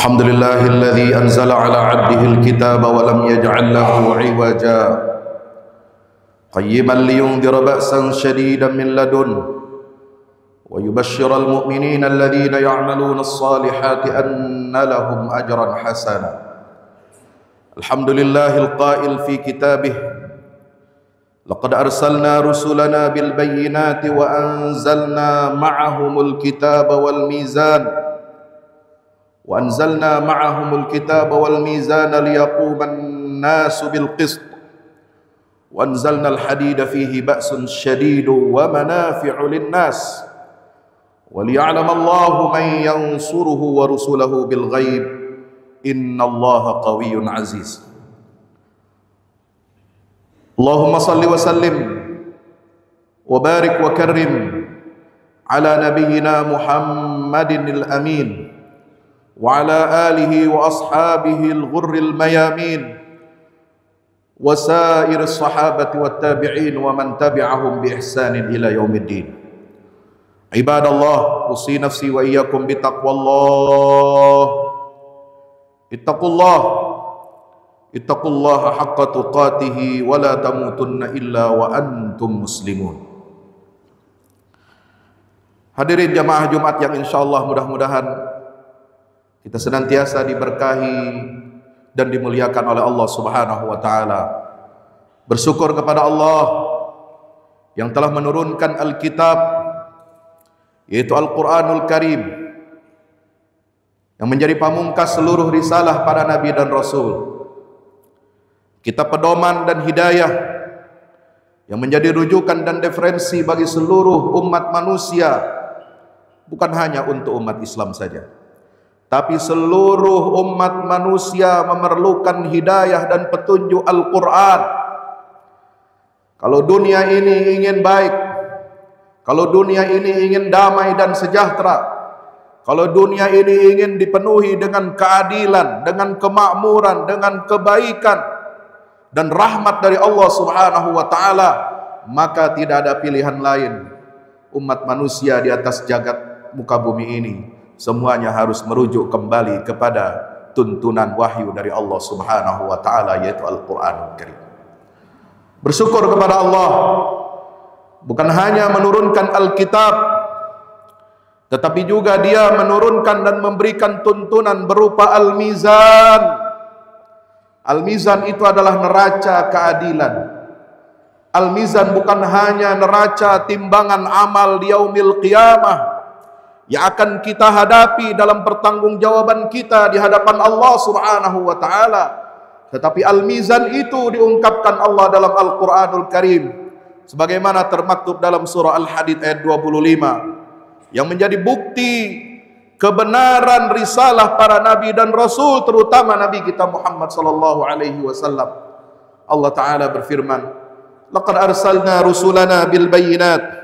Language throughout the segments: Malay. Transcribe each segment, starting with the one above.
الحمد لله الذي أنزل على عبده الكتاب ولم يجعل له عوجا قيما لينذر بأسا شديدا من لدنه ويبشر المؤمنين الذين يعملون الصالحات أن لهم أجرا حسنا. الحمد لله القائل في كتابه: لقد أرسلنا رسلنا بالبينات وأنزلنا معهم الكتاب والميزان ليقوم الناس بالقسط وأنزلنا الحديد فيه بأس شديد ومنافع للناس وليعلم الله من ينصره ورسله بالغيب إن الله قوي عزيز. اللهم صل وسلم وبارك وكرم على نبينا محمد الأمين وعلى آله وأصحابه الغر الميامين وسائر الصحابة والتابعين ومن تبعهم بإحسان إلى يوم الدين. عباد الله، أوصي نفسي وإياكم بتقوى الله. اتقوا الله حق تقاته ولا تموتن إلا وأنتم مسلمون. Hadirin jamaah Jumat yang insyaallah mudah-mudahan kita senantiasa diberkahi dan dimuliakan oleh Allah Subhanahu wa taala. Bersyukur kepada Allah yang telah menurunkan Alkitab, yaitu Al-Qur'anul Karim, yang menjadi pamungkas seluruh risalah para nabi dan rasul, kitab pedoman dan hidayah yang menjadi rujukan dan referensi bagi seluruh umat manusia, bukan hanya untuk umat Islam saja, tapi seluruh umat manusia memerlukan hidayah dan petunjuk Al-Quran. Kalau dunia ini ingin baik, kalau dunia ini ingin damai dan sejahtera, kalau dunia ini ingin dipenuhi dengan keadilan, dengan kemakmuran, dengan kebaikan dan rahmat dari Allah Subhanahu wa taala, maka tidak ada pilihan lain. Umat manusia di atas jagat muka bumi ini semuanya harus merujuk kembali kepada tuntunan wahyu dari Allah Subhanahu wa taala, yaitu Al-Qur'anul Karim. Bersyukur kepada Allah bukan hanya menurunkan Alkitab, tetapi juga Dia menurunkan dan memberikan tuntunan berupa Al-Mizan. Al-Mizan itu adalah neraca keadilan. Al-Mizan bukan hanya neraca timbangan amal di yaumil qiyamah yang akan kita hadapi dalam pertanggungjawaban kita di hadapan Allah Subhanahu wa taala, tetapi Al-Mizan itu diungkapkan Allah dalam Al-Qur'anul Karim sebagaimana termaktub dalam surah Al-Hadid ayat 25, yang menjadi bukti kebenaran risalah para nabi dan rasul, terutama nabi kita Muhammad sallallahu alaihi wasallam. Allah taala berfirman: "Laqad arsalna rusulana bil bayyinat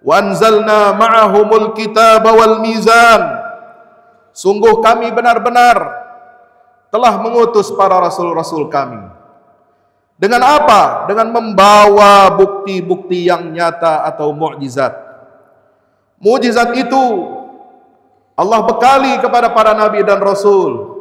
wa anzalna ma'ahumul kitaba wal mizan." Sungguh kami benar-benar telah mengutus para rasul-rasul kami. Dengan apa? Dengan membawa bukti-bukti yang nyata atau mukjizat. Mukjizat itu Allah bekali kepada para nabi dan rasul.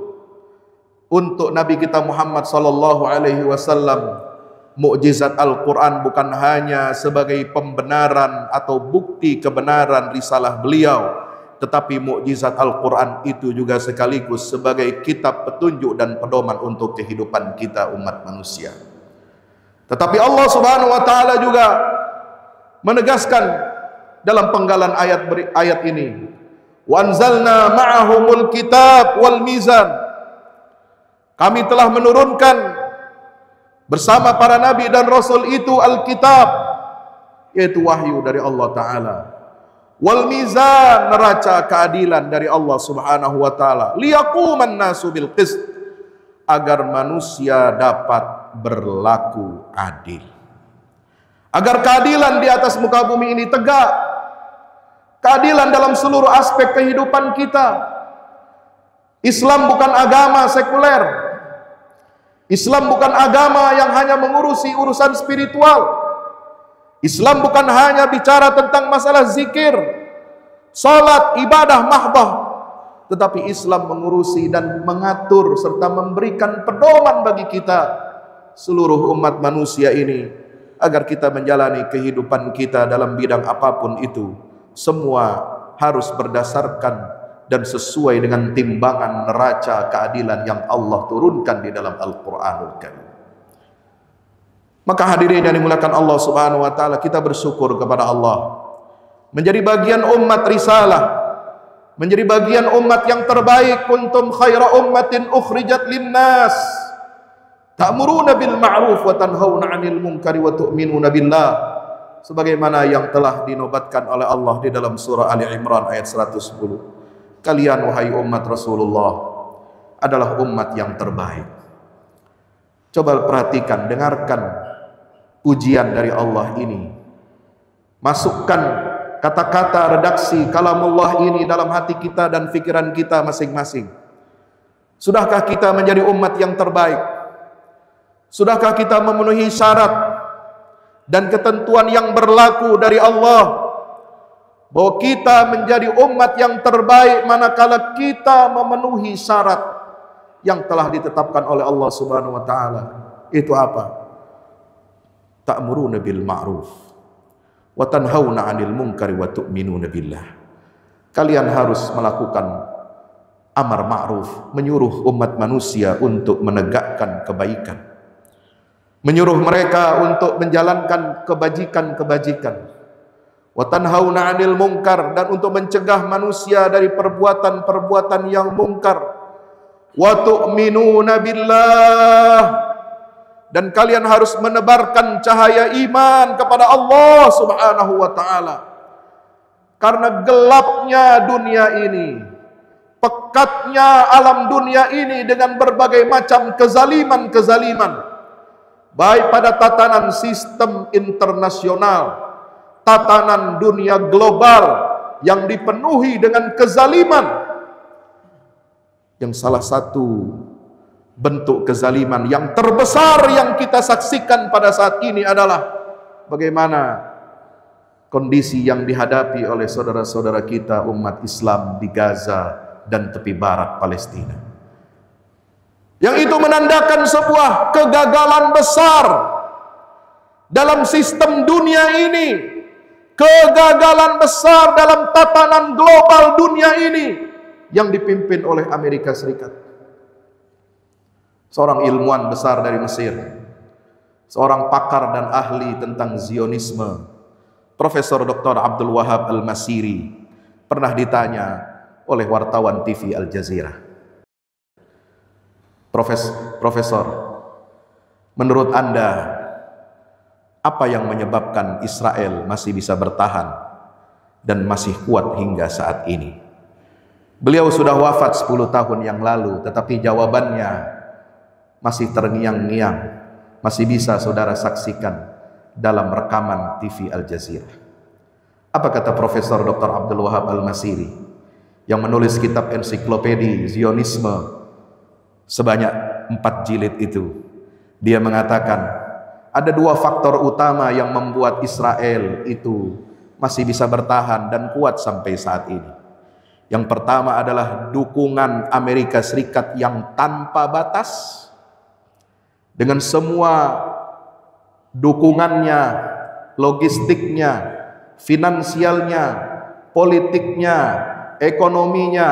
Untuk nabi kita Muhammad sallallahu alaihi wasallam, mukjizat Al-Quran bukan hanya sebagai pembenaran atau bukti kebenaran risalah beliau, tetapi mukjizat Al-Quran itu juga sekaligus sebagai kitab petunjuk dan pedoman untuk kehidupan kita umat manusia. Tetapi Allah Subhanahu wa taala juga menegaskan dalam penggalan ayat ini, "Wa anzalna ma'ahumul kitab wal mizan." Kami telah menurunkan bersama para nabi dan rasul itu Alkitab, yaitu wahyu dari Allah taala, wal mizan, neraca keadilan dari Allah Subhanahu wa taala, liyaquman nasu bil qist, agar manusia dapat berlaku adil, agar keadilan di atas muka bumi ini tegak, keadilan dalam seluruh aspek kehidupan kita. Islam bukan agama sekuler. Islam bukan agama yang hanya mengurusi urusan spiritual. Islam bukan hanya bicara tentang masalah zikir, salat, ibadah mahdah, tetapi Islam mengurusi dan mengatur serta memberikan pedoman bagi kita seluruh umat manusia ini agar kita menjalani kehidupan kita dalam bidang apapun itu semua harus berdasarkan dan sesuai dengan timbangan neraca keadilan yang Allah turunkan di dalam Al-Qur'anul Karim. Maka hadirin yang dimuliakan Allah Subhanahu wa taala, kita bersyukur kepada Allah menjadi bagian umat risalah, menjadi bagian umat yang terbaik. Kuntum khaira ummatin ukhrijat linnas ta'muruna bil ma'ruf wa tanhauna 'anil munkari wa tu'minuna billah, sebagaimana yang telah dinobatkan oleh Allah di dalam surah Ali Imran ayat 110. Kalian wahai umat Rasulullah adalah umat yang terbaik. Coba perhatikan, dengarkan ujian dari Allah ini. Masukkan kata-kata redaksi kalamullah ini dalam hati kita dan pikiran kita masing-masing. Sudahkah kita menjadi umat yang terbaik? Sudahkah kita memenuhi syarat dan ketentuan yang berlaku dari Allah bahwa kita menjadi umat yang terbaik manakala kita memenuhi syarat yang telah ditetapkan oleh Allah Subhanahu wa taala? Itu apa? Ta'muruna bil ma'ruf wa tanhauna 'anil munkari wa tu'minuna billah. Kalian harus melakukan amar ma'ruf, menyuruh umat manusia untuk menegakkan kebaikan, menyuruh mereka untuk menjalankan kebajikan-kebajikan, wa tanhauna 'anil munkar, dan untuk mencegah manusia dari perbuatan-perbuatan yang mungkar, wa tu'minuna billah, dan kalian harus menebarkan cahaya iman kepada Allah Subhanahu wa taala. Karena gelapnya dunia ini, pekatnya alam dunia ini dengan berbagai macam kezaliman-kezaliman, baik pada tatanan sistem internasional, tatanan dunia global yang dipenuhi dengan kezaliman, yang salah satu bentuk kezaliman yang terbesar yang kita saksikan pada saat ini adalah bagaimana kondisi yang dihadapi oleh saudara-saudara kita umat Islam di Gaza dan tepi barat Palestina, yang itu menandakan sebuah kegagalan besar dalam sistem dunia ini, kegagalan besar dalam tatanan global dunia ini yang dipimpin oleh Amerika Serikat. Seorang ilmuwan besar dari Mesir, seorang pakar dan ahli tentang Zionisme, Profesor Dr. Abdul Wahab Al-Masiri, pernah ditanya oleh wartawan TV Al Jazeera, Profesor, menurut Anda apa yang menyebabkan Israel masih bisa bertahan dan masih kuat hingga saat ini? Beliau sudah wafat 10 tahun yang lalu, tetapi jawabannya masih terngiang-ngiang, masih bisa saudara saksikan dalam rekaman TV Al Jazeera. Apa kata Profesor Dr. Abdul Wahab Al-Masiri yang menulis kitab ensiklopedi Zionisme sebanyak 4 jilid itu? Dia mengatakan ada 2 faktor utama yang membuat Israel itu masih bisa bertahan dan kuat sampai saat ini. Yang pertama adalah dukungan Amerika Serikat yang tanpa batas, dengan semua dukungannya, logistiknya, finansialnya, politiknya, ekonominya,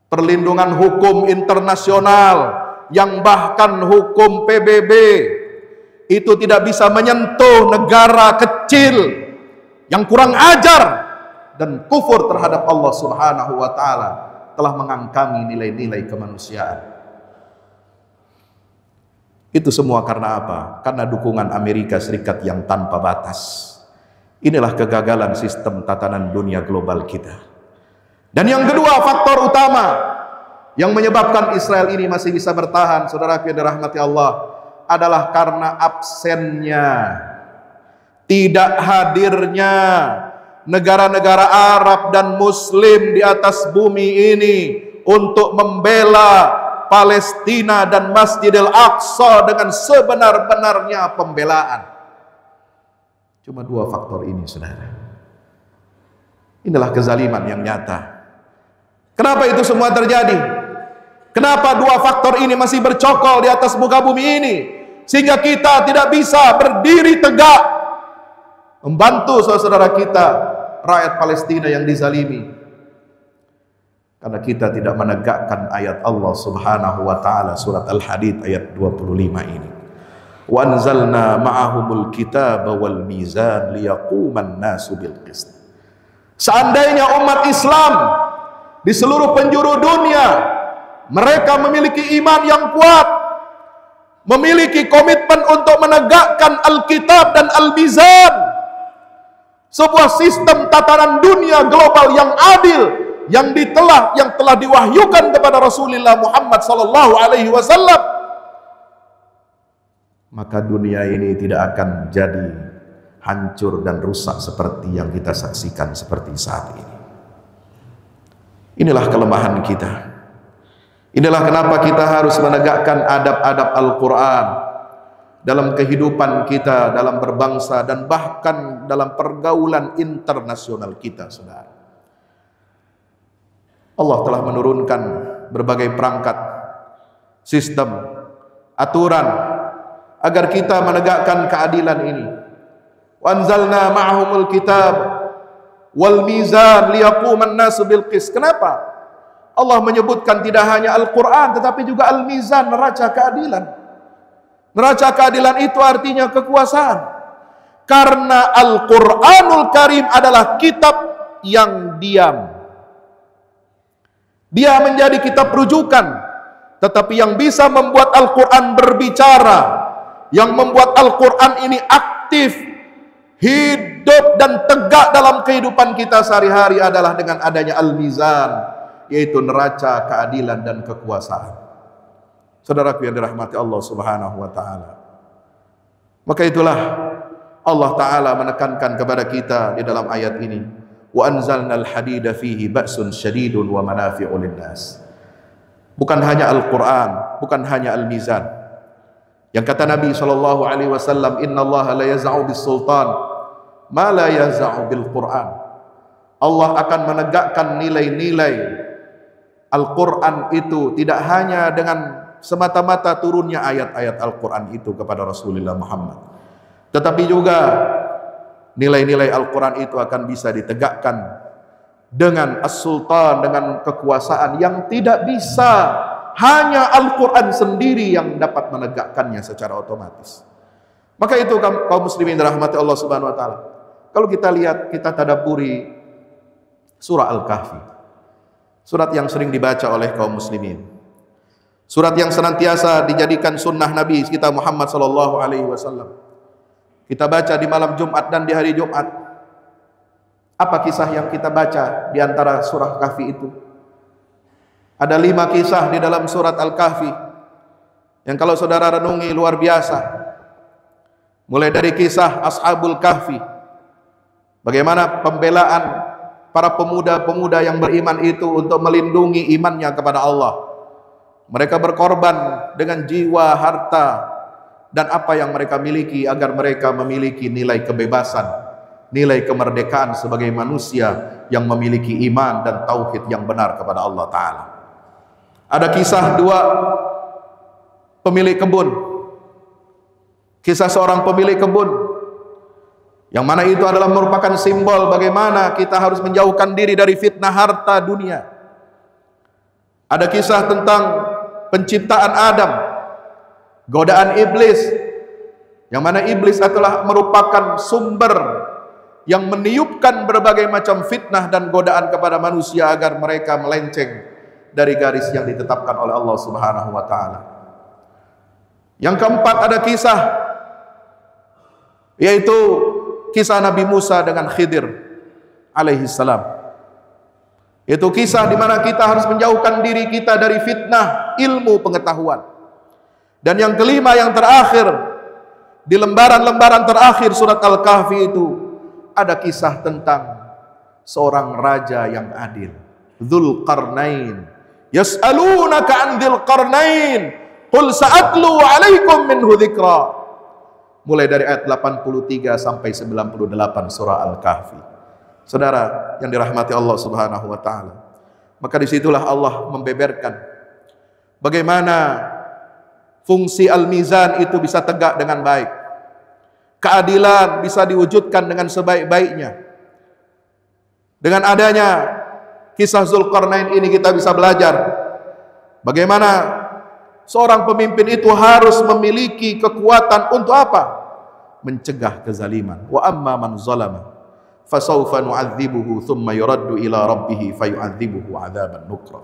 perlindungan hukum internasional, yang bahkan hukum PBB itu tidak bisa menyentuh negara kecil yang kurang ajar dan kufur terhadap Allah Subhanahu wa taala, telah mengangkangi nilai-nilai kemanusiaan. Itu semua karena apa? Karena dukungan Amerika Serikat yang tanpa batas. Inilah kegagalan sistem tatanan dunia global kita. Dan yang kedua, faktor utama yang menyebabkan Israel ini masih bisa bertahan, saudara yang dirahmati Allah, adalah karena absennya, tidak hadirnya negara-negara Arab dan Muslim di atas bumi ini untuk membela Palestina dan Masjidil Aqsa dengan sebenar-benarnya pembelaan. Cuma 2 faktor ini, saudara. Inilah kezaliman yang nyata Kenapa itu semua terjadi? Kenapa dua faktor ini masih bercokol di atas muka bumi ini, sehingga kita tidak bisa berdiri tegak membantu saudara-saudara kita rakyat Palestina yang dizalimi? Karena kita tidak menegakkan ayat Allah Subhanahu wa taala, surat Al-Hadid ayat 25 ini. Wa anzalna ma'ahumul kitaba wal mizan liyaquman nasu bil qist. Seandainya umat Islam di seluruh penjuru dunia mereka memiliki iman yang kuat, memiliki komitmen untuk menegakkan Alkitab dan Al-Mizan, sebuah sistem tatanan dunia global yang adil, yang telah diwahyukan kepada Rasulullah Muhammad sallallahu alaihi wasallam, maka dunia ini tidak akan jadi hancur dan rusak seperti yang kita saksikan seperti saat ini. Inilah kelemahan kita. Inilah kenapa kita harus menegakkan adab-adab Al-Quran dalam kehidupan kita, dalam berbangsa, dan bahkan dalam pergaulan internasional kita, saudara. Allah telah menurunkan berbagai perangkat, sistem, aturan agar kita menegakkan keadilan ini. Wa anzalna ma'ahumul kitab wal mizan liyaquman nasu bil qist. Kenapa Allah menyebutkan tidak hanya Al-Quran tetapi juga Al-Mizan, neraca keadilan? Neraca keadilan itu artinya kekuasaan. Karena Al-Quranul Karim adalah kitab yang diam. Dia menjadi kitab rujukan, tetapi yang bisa membuat Al-Quran berbicara, yang membuat Al-Quran ini aktif, hidup dan tegak dalam kehidupan kita sehari-hari adalah dengan adanya Al-Mizan, yaitu neraca keadilan dan kekuasaan. Saudaraku yang dirahmati Allah Subhanahu wa taala. Maka itulah Allah taala menekankan kepada kita di dalam ayat ini, wa anzalnal hadida fihi ba'sun syadidun wa manafi'u linnas. Bukan hanya Al-Qur'an, bukan hanya Al-Mizan. Yang kata Nabi sallallahu alaihi wasallam, innallaha la yaz'u bis sultan ma la yaz'u bil Qur'an. Allah akan menegakkan nilai-nilai Al-Quran itu tidak hanya dengan semata-mata turunnya ayat-ayat Al-Quran itu kepada Rasulullah Muhammad, tetapi juga nilai-nilai Al-Quran itu akan bisa ditegakkan dengan as-sultan, dengan kekuasaan yang tidak bisa hanya Al-Quran sendiri yang dapat menegakkannya secara otomatis. Maka itu kaum muslimin dirahmati Allah Subhanahu wa taala. Kalau kita lihat, kita tadabburi surah Al-Kahfi, surat yang sering dibaca oleh kaum muslimin, surat yang senantiasa dijadikan sunnah Nabi kita Muhammad sallallahu alaihi wasallam. Kita baca di malam Jumat dan di hari Jumat. Apa kisah yang kita baca di antara surah Kahfi itu? Ada 5 kisah di dalam surat Al-Kahfi yang kalau saudara renungi luar biasa. Mulai dari kisah Ashabul Kahfi, bagaimana pembelaan para pemuda-pemuda yang beriman itu untuk melindungi imannya kepada Allah. Mereka berkorban dengan jiwa, harta, dan apa yang mereka miliki agar mereka memiliki nilai kebebasan, nilai kemerdekaan sebagai manusia yang memiliki iman dan tauhid yang benar kepada Allah Ta'ala. Ada kisah 2 pemilik kebun, kisah seorang pemilik kebun, yang mana itu adalah merupakan simbol bagaimana kita harus menjauhkan diri dari fitnah harta dunia. Ada kisah tentang penciptaan Adam, godaan iblis, yang mana iblis adalah merupakan sumber yang meniupkan berbagai macam fitnah dan godaan kepada manusia agar mereka melenceng dari garis yang ditetapkan oleh Allah Subhanahu wa taala. Yang keempat ada kisah, yaitu kisah Nabi Musa dengan Khidir alaihi salam. Itu kisah di mana kita harus menjauhkan diri kita dari fitnah ilmu pengetahuan. Dan yang kelima, yang terakhir, di lembaran-lembaran terakhir surat Al-Kahfi itu ada kisah tentang seorang raja yang adil, Dzulqarnain. Yas'alunaka 'an Dzulqarnain, qul sa'atlu 'alaikum minhu dzikra. Mulai dari ayat 83 sampai 98 surah Al-Kahfi. Saudara yang dirahmati Allah Subhanahu wa taala, Maka disitulah Allah membeberkan bagaimana fungsi al-mizan itu bisa tegak dengan baik. Keadilan bisa diwujudkan dengan sebaik-baiknya. Dengan adanya kisah Zulkarnain ini kita bisa belajar bagaimana seorang pemimpin itu harus memiliki kekuatan untuk apa? Mencegah kezaliman. Wa amma man zalama fasawfa nu'adzibuhu thumma yuraddu ila rabbih fayu'adzibuhu 'adzaban nukra.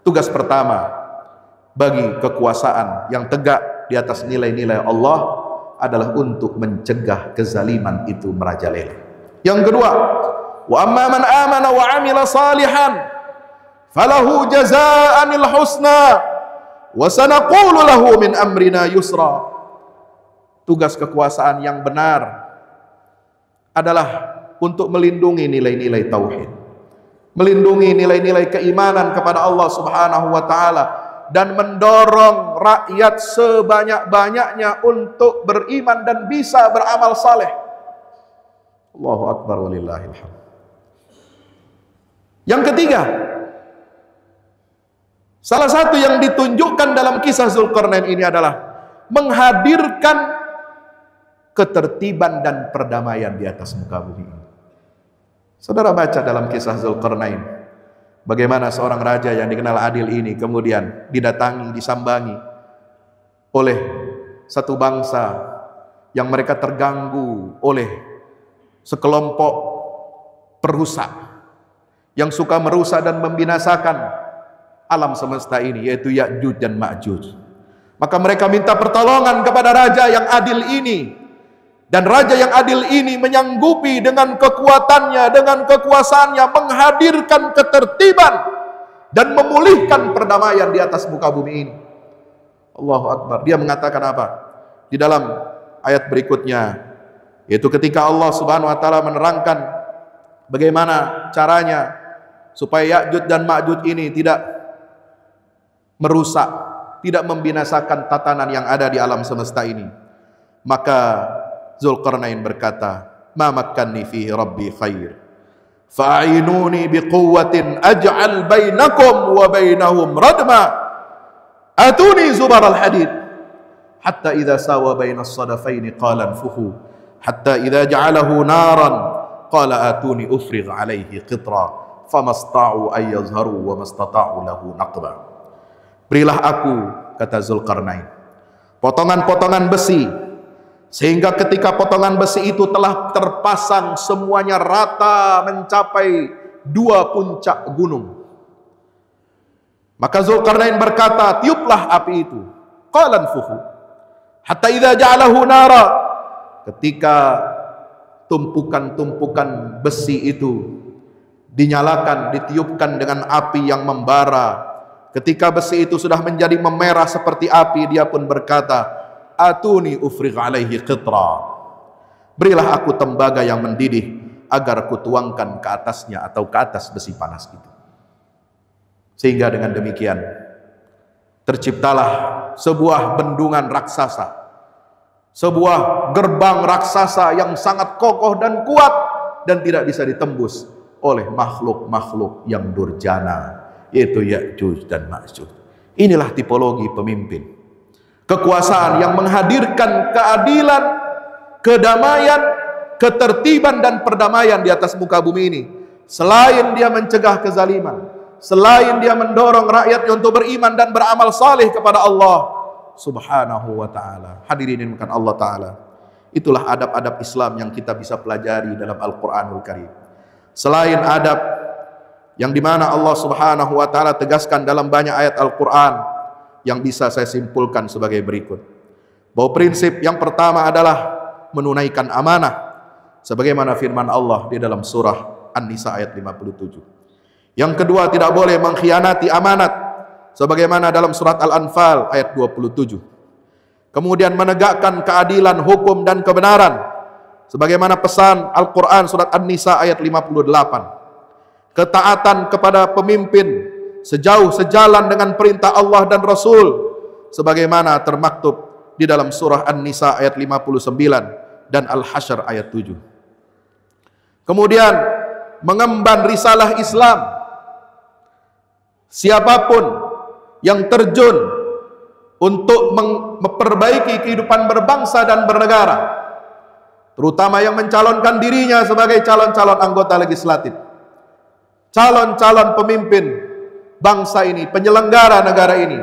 Tugas pertama bagi kekuasaan yang tegak di atas nilai-nilai Allah adalah untuk mencegah kezaliman itu merajalela. Yang kedua, wa amma man amana wa 'amila salihan falahu jazaa'anil husna wa sanaqulu lahu min amrina yusra. Tugas kekuasaan yang benar adalah untuk melindungi nilai-nilai tauhid, melindungi nilai-nilai keimanan kepada Allah Subhanahu wa taala, dan mendorong rakyat sebanyak-banyaknya untuk beriman dan bisa beramal saleh. Allahu akbar walillahil hamd. Yang ketiga, salah satu yang ditunjukkan dalam kisah Zulkarnain ini adalah menghadirkan ketertiban dan perdamaian di atas muka bumi ini. Saudara baca dalam kisah Zulkarnain bagaimana seorang raja yang dikenal adil ini kemudian didatangi, disambangi oleh satu bangsa yang mereka terganggu oleh sekelompok perusak yang suka merusak dan membinasakan alam semesta ini, yaitu Ya'juj dan Ma'juj. Maka mereka minta pertolongan kepada raja yang adil ini, dan raja yang adil ini menyanggupi dengan kekuatannya, dengan kekuasaannya menghadirkan ketertiban dan memulihkan perdamaian di atas muka bumi ini. Allahu akbar. Dia mengatakan apa di dalam ayat berikutnya, yaitu ketika Allah Subhanahu wa taala menerangkan bagaimana caranya supaya Ya'juj dan Ma'juj ini tidak merusak, tidak membinasakan tatanan yang ada di alam semesta ini. Maka Zulkarnain berkata, "Ma makkanni fihi rabbi khair, fa'inuni biquwwatin aj'al bainakum wa bainahum radma, atuni zubaral hadid, hatta idza sawa bainas sadafaini qala anfukhu, hatta idza ja'alahu naran qala atuni ufrigh alaihi qitra, famasta'u ay yazharu wa mastata'u lahu naqba." Berilah aku, kata Zulkarnain, potongan-potongan besi, sehingga ketika potongan besi itu telah terpasang semuanya rata mencapai 2 puncak gunung, maka Zulkarnain berkata, tiuplah api itu, qala anfukhu hatta idza ja'alahu nara. Ketika tumpukan-tumpukan besi itu dinyalakan, ditiupkan dengan api yang membara, ketika besi itu sudah menjadi memerah seperti api, dia pun berkata, atuni ufrigh alaihi qitra, berilah aku tembaga yang mendidih agar aku tuangkan ke atasnya atau ke atas besi panas itu. Sehingga dengan demikian terciptalah sebuah bendungan raksasa, sebuah gerbang raksasa yang sangat kokoh dan kuat dan tidak bisa ditembus oleh makhluk-makhluk yang durjana, yaitu Ya'juj dan Ma'juj. Inilah tipologi pemimpin. Kekuasaan yang menghadirkan keadilan, kedamaian, ketertiban dan perdamaian di atas muka bumi ini. Selain dia mencegah kezaliman, selain dia mendorong rakyatnya untuk beriman dan beramal saleh kepada Allah Subhanahu wa ta'ala. Hadirin yang dimuliakan Allah ta'ala, itulah adab-adab Islam yang kita bisa pelajari dalam Al-Quranul Karim. Selain adab yang dimana Allah Subhanahu wa ta'ala tegaskan dalam banyak ayat Al-Quran, yang bisa saya simpulkan sebagai berikut, bahwa prinsip yang pertama adalah menunaikan amanah sebagaimana firman Allah di dalam surah An-Nisa ayat 57. Yang kedua, tidak boleh mengkhianati amanat sebagaimana dalam surat Al-Anfal ayat 27. Kemudian menegakkan keadilan, hukum dan kebenaran sebagaimana pesan Al-Quran surat An-Nisa ayat 58. Ketaatan kepada pemimpin sejauh sejalan dengan perintah Allah dan Rasul sebagaimana termaktub di dalam surah An-Nisa ayat 59 dan Al-Hasyr ayat 7. Kemudian mengemban risalah Islam Siapapun yang terjun untuk memperbaiki kehidupan berbangsa dan bernegara, terutama yang mencalonkan dirinya sebagai calon-calon anggota legislatif, calon-calon pemimpin bangsa ini, penyelenggara negara ini,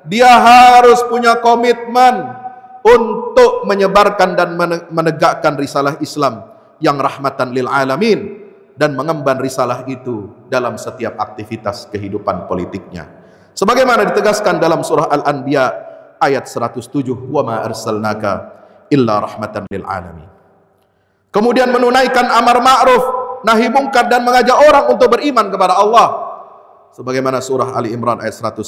dia harus punya komitmen untuk menyebarkan dan menegakkan risalah Islam yang rahmatan lil alamin, dan mengemban risalah itu dalam setiap aktivitas kehidupan politiknya, sebagaimana ditegaskan dalam surah Al-Anbiya ayat 107, wa ma arsalnaka illa rahmatan lil alamin. Kemudian menunaikan amar ma'ruf nahi mungkar dan mengajak orang untuk beriman kepada Allah, sebagaimana surah Ali Imran ayat 110.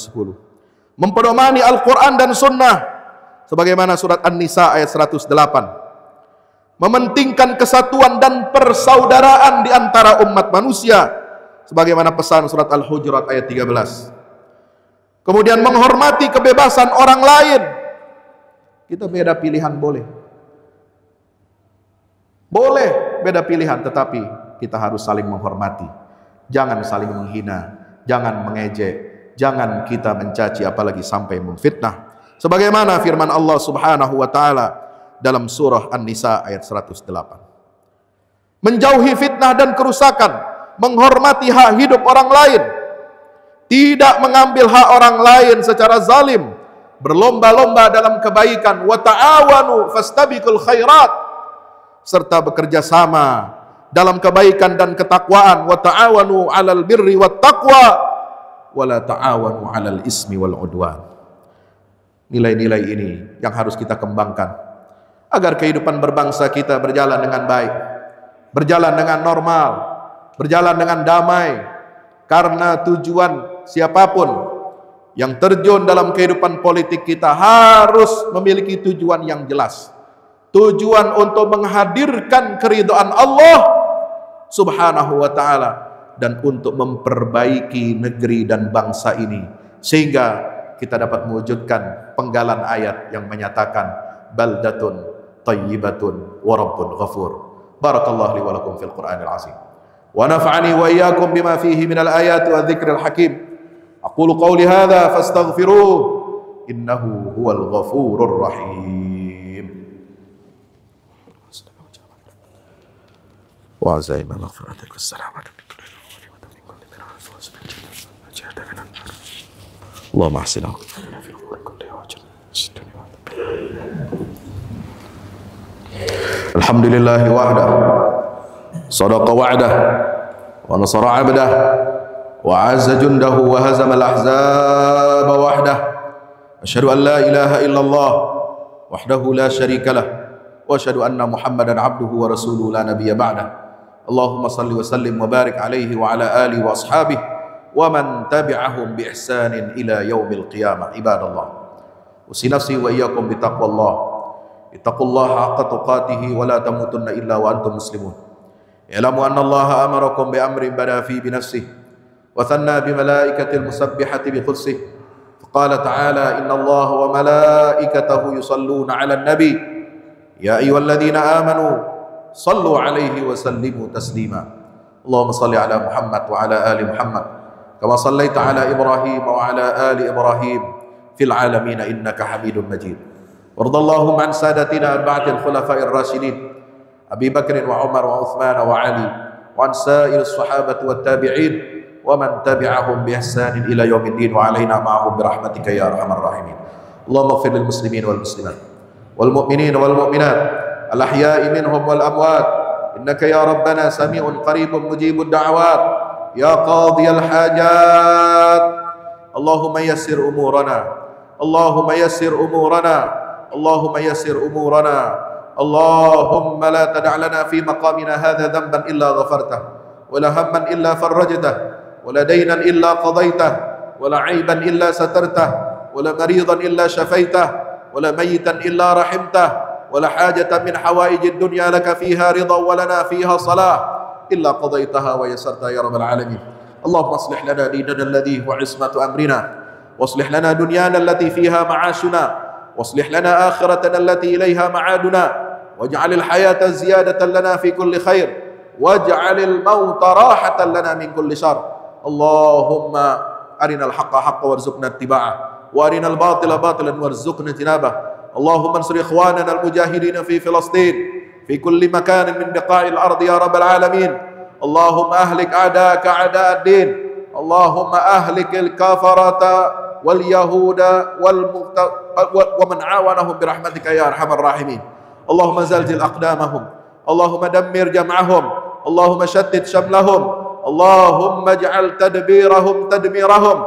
Mempedomani Al-Quran dan Sunnah, sebagaimana surat An-Nisa ayat 108. Mementingkan kesatuan dan persaudaraan di antara umat manusia, sebagaimana pesan surat Al-Hujurat ayat 13. Kemudian menghormati kebebasan orang lain. Kita beda pilihan boleh. Boleh beda pilihan, tetapi kita harus saling menghormati. Jangan saling menghina, jangan mengejek, jangan kita mencaci, apalagi sampai memfitnah. Sebagaimana firman Allah Subhanahu wa taala dalam surah An-Nisa ayat 108. Menjauhi fitnah dan kerusakan, menghormati hak hidup orang lain, tidak mengambil hak orang lain secara zalim, berlomba-lomba dalam kebaikan, wa ta'awanu fastabiqul khairat, serta bekerja sama dalam kebaikan dan ketakwaan, wa ta'awanu 'alal birri wat taqwa wa la ta'awanu 'alal ismi wal 'udwan. Nilai-nilai ini yang harus kita kembangkan agar kehidupan berbangsa kita berjalan dengan baik, berjalan dengan normal, berjalan dengan damai. Karena tujuan siapapun yang terjun dalam kehidupan politik kita harus memiliki tujuan yang jelas. Tujuan untuk menghadirkan keridhaan Allah Subhanahu wa ta'ala, dan untuk memperbaiki negeri dan bangsa ini, sehingga kita dapat mewujudkan penggalan ayat yang menyatakan baldatun tayyibatun wa rabbun ghafur. Barakallahu li wa lakum fil Qur'anil azim, wa nafa'ani wa iyyakum bima fihi minal ayati wa dzikril hakim. Aqulu qawli hadza fastaghfiruh, innahu huwal ghafurur rahim. Wa azaima maghfiratak wassalamu alaikum. Allahumma ahsin aqibana fi umuri kulliha waj'al alhamdulillahi wahda sadaqa wa'dah wa nasara 'abdah wa 'azza jundahu wa hazama al-ahzaba wahdah. Asyhadu an la ilaha illallah wahdahu la syarika lah, wa asyhadu anna Muhammadan 'abduhu wa rasuluhu la nabiyya ba'dah. Allahumma salli wa sallim wa barik alaihi wa ala alihi wa ashabihi wa man tabi'ahum bi ihsanin ila yaumil qiyamah. Ibadallah, usi nafsi wa iyyakum bi taqwallah. Ittaqullaha haqqa tuqatih wa la tamutunna illa wa antum muslimun. I'lamu anna Allah amarakum bi amrin bada fi bi nafsihi wa thanna bi malaikatil musabbihati bi qudsih. Faqala ta'ala inna Allah wa malaikatahu yusalluna 'alan nabi ya ayyuhalladzina amanu sallu 'alaihi wa sallimu taslima. Allahumma salli 'ala Muhammad wa 'ala ali Muhammad kama sallaita 'ala Ibrahim wa 'ala ali Ibrahim fil 'alamin innaka Hamidum Majid. Wardallahum an sadatina arba'atil khulafa'ir rasyidin Abi Bakr wa Umar wa Uthman wa Ali wa an sa'ir sahabati wat tabi'in wa man tabi'ahum bi ihsanin ila yaumiddin wa alaina ma'ahum bi rahmatika ya arhamar rahimin. Allahumma ighfir lil muslimin wal muslimat wal mu'minin wal mu'minat al ahya'i minhum wal amwat innaka ya rabbana sami'un qaribun mujibud da'awat ya qadhiyal hajat. Allahumma yassir umurana, Allahumma yassir umurana, Allahumma yassir umurana. Allahumma la tada' lana fi maqamina hadha dhanban illa ghafartah, wa la hamman illa farrajtah, wa la daynan illa qadaytah, wa la 'aiban illa satartah, wa la maridan illa shafaitah, wa la mayitan illa rahimtah, wa la hajatan min hawaijid dunya laka fiha ridha wa lana fiha salah illa qadaytaha wa yassartaha ya rabbal alamin. Allahumma aslih lana dinana alladhi huwa 'ismatu amrina, wa aslih lana dunyana allati fiha ma'ashuna, واصلح لنا آخرتنا التي إليها معادنا واجعل الحياة زيادة لنا في كل خير واجعل الموت راحة لنا من كل شر. اللهم arinal haqqa haqqan warzuqna ittiba'ah wa arinal batila batilan warzuqna ijtinabah. Allahumma ansur ikhwanana al-mujahidin fi Filastin fi kulli makan min biqa'il ardi ya rabbal alamin. Allahumma ahlik a'daka a'da'ad din. Allahumma ahlik al-kafarata wal yahuda wa man awanahum bi rahmatika ya arhamar rahimin. Allahumma zalzil aqdamahum, Allahumma dammir jam'ahum, Allahumma shattit shamlahum, Allahumma ij'al tadbirahum tadmirahum,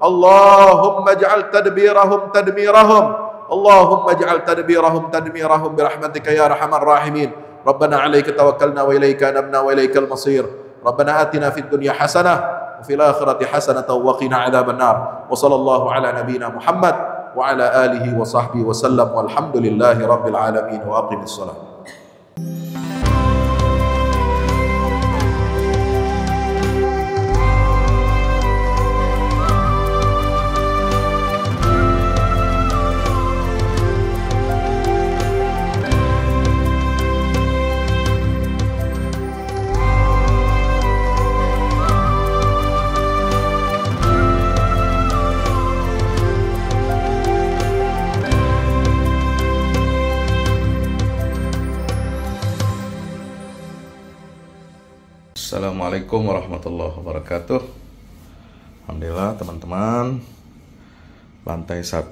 Allahumma ij'al tadbirahum tadmirahum, Allahumma ij'al tadbirahum tadmirahum bi rahmatika ya arhamar rahimin. Rabbana 'alaika tawakkalna wa ilaika anabna wa ilaikal masir. Rabbana atina fid dunya hasanah wa fil akhirati hasanah wa qina 'adzaban nar. Wa sallallahu ala nabiyyina Muhammad wa ala alihi wa sahbihi wa sallam walhamdulillahi rabbil alamin wa aqimis salat. Assalamualaikum warahmatullahi wabarakatuh. Alhamdulillah teman-teman, lantai 1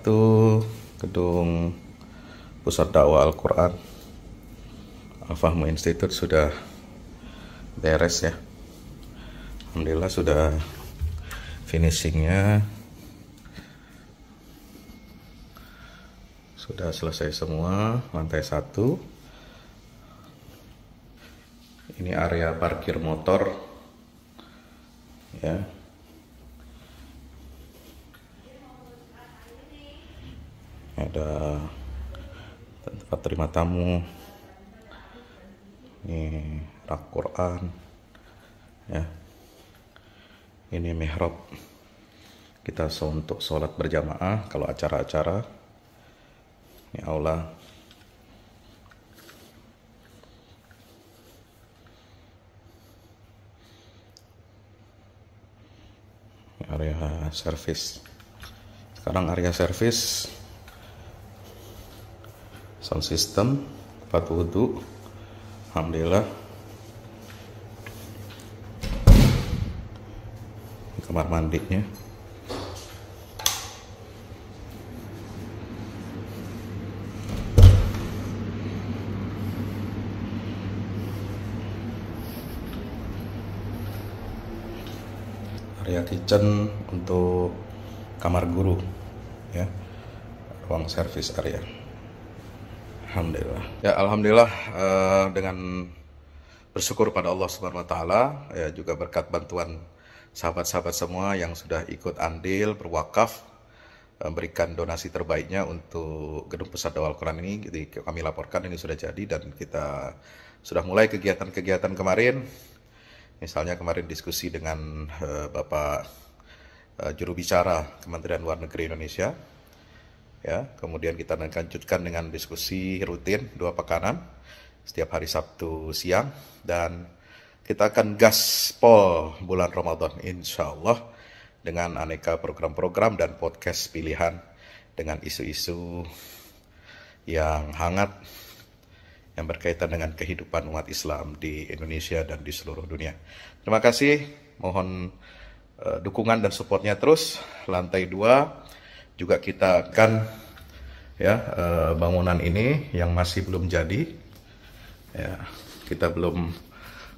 gedung Pusat Dakwah Al-Quran Al-Fahmu Institute sudah beres ya. Alhamdulillah sudah finishingnya, sudah selesai semua. Lantai 1 ini area parkir motor ya. Ada tempat terima tamu, ini rak Quran ya. Ini mihrab kita untuk sholat berjamaah kalau acara-acara. Ini aula. Area service. Sekarang area service, sound system, tempat wudhu. Alhamdulillah. Kamar mandinya. Area kitchen untuk kamar guru ya, ruang service area. Alhamdulillah ya, alhamdulillah dengan bersyukur pada Allah Subhanahu wa taala ya, juga berkat bantuan sahabat-sahabat semua yang sudah ikut andil berwakaf, berikan donasi terbaiknya untuk gedung Pusat Dakwah Al-Quran ini. Jadi kami laporkan ini sudah jadi dan kita sudah mulai kegiatan-kegiatan kemarin. Misalnya kemarin diskusi dengan Bapak juru bicara Kementerian Luar Negeri Indonesia, ya. Kemudian kita lanjutkan dengan diskusi rutin 2 pekanan setiap hari Sabtu siang, dan kita akan gaspol bulan Ramadan insya Allah dengan aneka program-program dan podcast pilihan dengan isu-isu yang hangat yang berkaitan dengan kehidupan umat Islam di Indonesia dan di seluruh dunia. Terima kasih, mohon dukungan dan supportnya terus. Lantai 2 juga kita akan ya, bangunan ini yang masih belum jadi ya, kita belum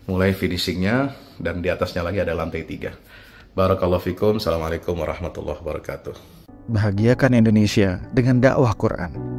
mulai finishingnya, dan di atasnya lagi ada lantai 3. Barakallahu fikum. Assalamualaikum warahmatullahi wabarakatuh. Bahagiakan Indonesia dengan dakwah Quran.